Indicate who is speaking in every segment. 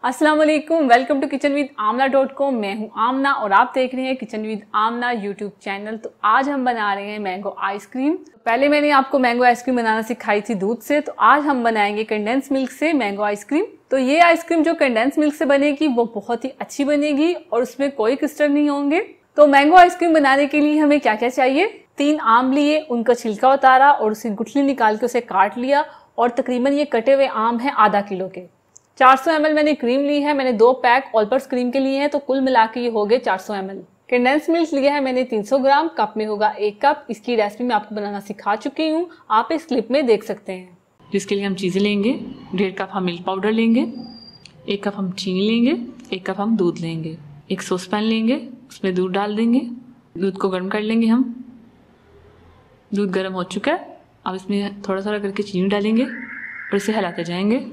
Speaker 1: अस्सलाम वालेकुम, welcome to kitchenwithamna.com। मैं हूं आमना और आप देख रहे हैं kitchen with Aamna YouTube channel. तो आज हम बना रहे हैं मैंगो आइसक्रीम। पहले मैंने आपको मैंगो आइसक्रीम बनाना सिखाई थी दूध से, तो आज हम बनाएंगे कंडेंस मिल्क से मैंगो आइसक्रीम। तो ये आइसक्रीम जो कंडेंस मिल्क से बनेगी वो बहुत ही अच्छी बनेगी और उसमें कोई क्रिस्टल नहीं होंगे। तो मैंगो आइसक्रीम बनाने के लिए हमें क्या क्या चाहिए? 3 आम लिए, उनका छिलका उतारा और उसकी गुठली निकाल के उसे काट लिया और तकरीबन ये कटे हुए आम हैं आधा किलो के। 400 ml मैंने क्रीम ली है, मैंने 2 पैक ऑलपर्स क्रीम के लिए हैं, तो कुल मिला के ये हो गए 400 ml। कंडेंस मिल्क लिया है मैंने 300 ग्राम, कप में होगा 1 कप। इसकी रेसिपी मैं आपको बनाना सिखा चुकी हूँ, आप इस क्लिप में देख सकते हैं।
Speaker 2: जिसके लिए हम चीज़ें लेंगे, 1.5 कप हम मिल्क पाउडर लेंगे, 1 कप हम चीनी लेंगे, 1 कप हम दूध लेंगे, एक सॉस पैन लेंगे, उसमें दूध डाल देंगे, दूध को गर्म कर लेंगे हम। दूध गर्म हो चुका है, अब इसमें थोड़ा थोड़ा करके चीनी डालेंगे और इसे हिलाते जाएंगे।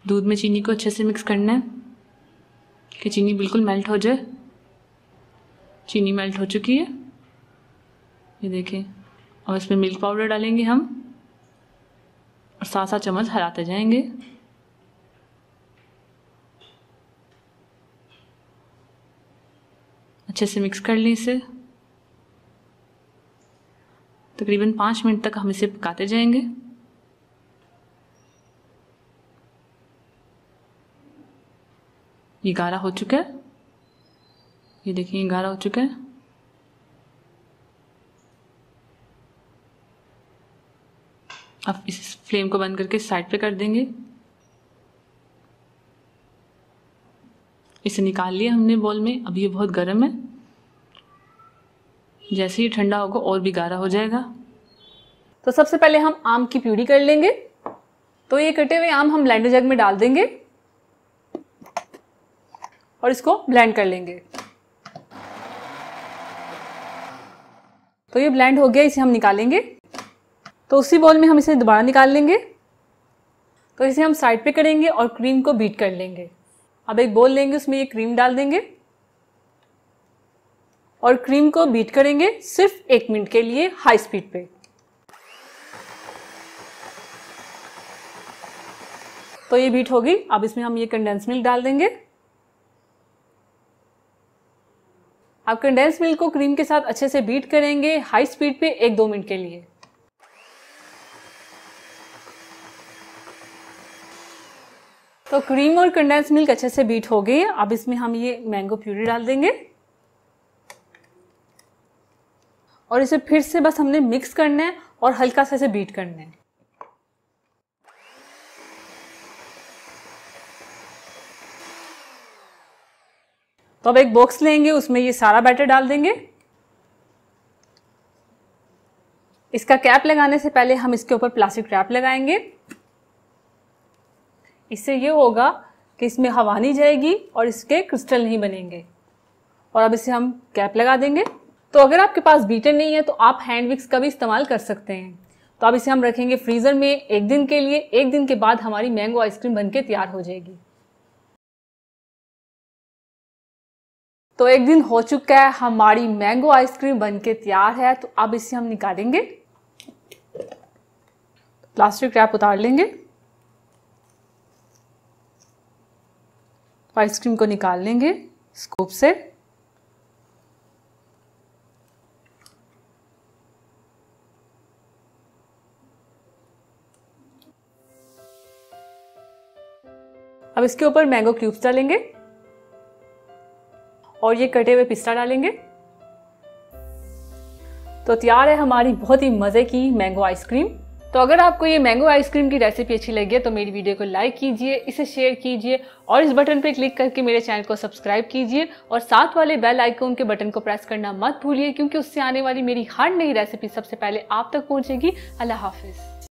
Speaker 2: दूध में चीनी को अच्छे से मिक्स करना है कि चीनी बिल्कुल मेल्ट हो जाए। चीनी मेल्ट हो चुकी है, ये देखें। अब इसमें मिल्क पाउडर डालेंगे हम और 7-7 चम्मच हिलाते जाएंगे। अच्छे से मिक्स कर लें इसे। तकरीबन 5 मिनट तक हम इसे पकाते जाएंगे। ये गाढ़ा हो चुका है, ये देखिए, ये गाढ़ा हो चुका है। अब इस फ्लेम को बंद करके साइड पे कर देंगे। इसे निकाल लिया हमने बोल में। अब ये बहुत गर्म है, जैसे ही ठंडा होगा और भी गाढ़ा हो जाएगा।
Speaker 1: तो सबसे पहले हम आम की प्यूरी कर लेंगे। तो ये कटे हुए आम हम ब्लेंडर जग में डाल देंगे और इसको ब्लेंड कर लेंगे। तो ये ब्लेंड हो गया, इसे हम निकालेंगे। तो उसी बोल में हम इसे दोबारा निकाल लेंगे। तो इसे हम साइड पे करेंगे और क्रीम को बीट कर लेंगे। अब एक बोल लेंगे, उसमें ये क्रीम डाल देंगे और क्रीम को बीट करेंगे सिर्फ 1 मिनट के लिए हाई स्पीड पे। तो ये बीट होगी। अब इसमें हम ये कंडेंस मिल्क डाल देंगे। अब कंडेंस मिल्क को क्रीम के साथ अच्छे से बीट करेंगे हाई स्पीड पे 1-2 मिनट के लिए। तो क्रीम और कंडेंस मिल्क अच्छे से बीट हो गई। अब इसमें हम ये मैंगो प्यूरी डाल देंगे और इसे फिर से बस हमने मिक्स करना है और हल्का सा इसे बीट करना है। तो अब एक बॉक्स लेंगे, उसमें ये सारा बैटर डाल देंगे। इसका कैप लगाने से पहले हम इसके ऊपर प्लास्टिक रैप लगाएंगे। इससे ये होगा कि इसमें हवा नहीं जाएगी और इसके क्रिस्टल नहीं बनेंगे। और अब इसे हम कैप लगा देंगे। तो अगर आपके पास बीटर नहीं है तो आप हैंड विक्स का भी इस्तेमाल कर सकते हैं। तो अब इसे हम रखेंगे फ्रीजर में 1 दिन के लिए। 1 दिन के बाद हमारी मैंगो आइसक्रीम बनके तैयार हो जाएगी। तो 1 दिन हो चुका है, हमारी मैंगो आइसक्रीम बनके तैयार है। तो अब इसे हम निकालेंगे। प्लास्टिक रैप उतार लेंगे, आइसक्रीम को निकाल लेंगे स्कूप से। अब इसके ऊपर मैंगो क्यूब्स डालेंगे और ये कटे हुए पिस्ता डालेंगे। तो तैयार है हमारी बहुत ही मजे की मैंगो आइसक्रीम। तो अगर आपको ये मैंगो आइसक्रीम की रेसिपी अच्छी लगी है तो मेरी वीडियो को लाइक कीजिए, इसे शेयर कीजिए और इस बटन पर क्लिक करके मेरे चैनल को सब्सक्राइब कीजिए और साथ वाले बेल आइकन के बटन को प्रेस करना मत भूलिए, क्योंकि उससे आने वाली मेरी हर नई रेसिपी सबसे पहले आप तक पहुंचेगी। अल्लाह हाफिज।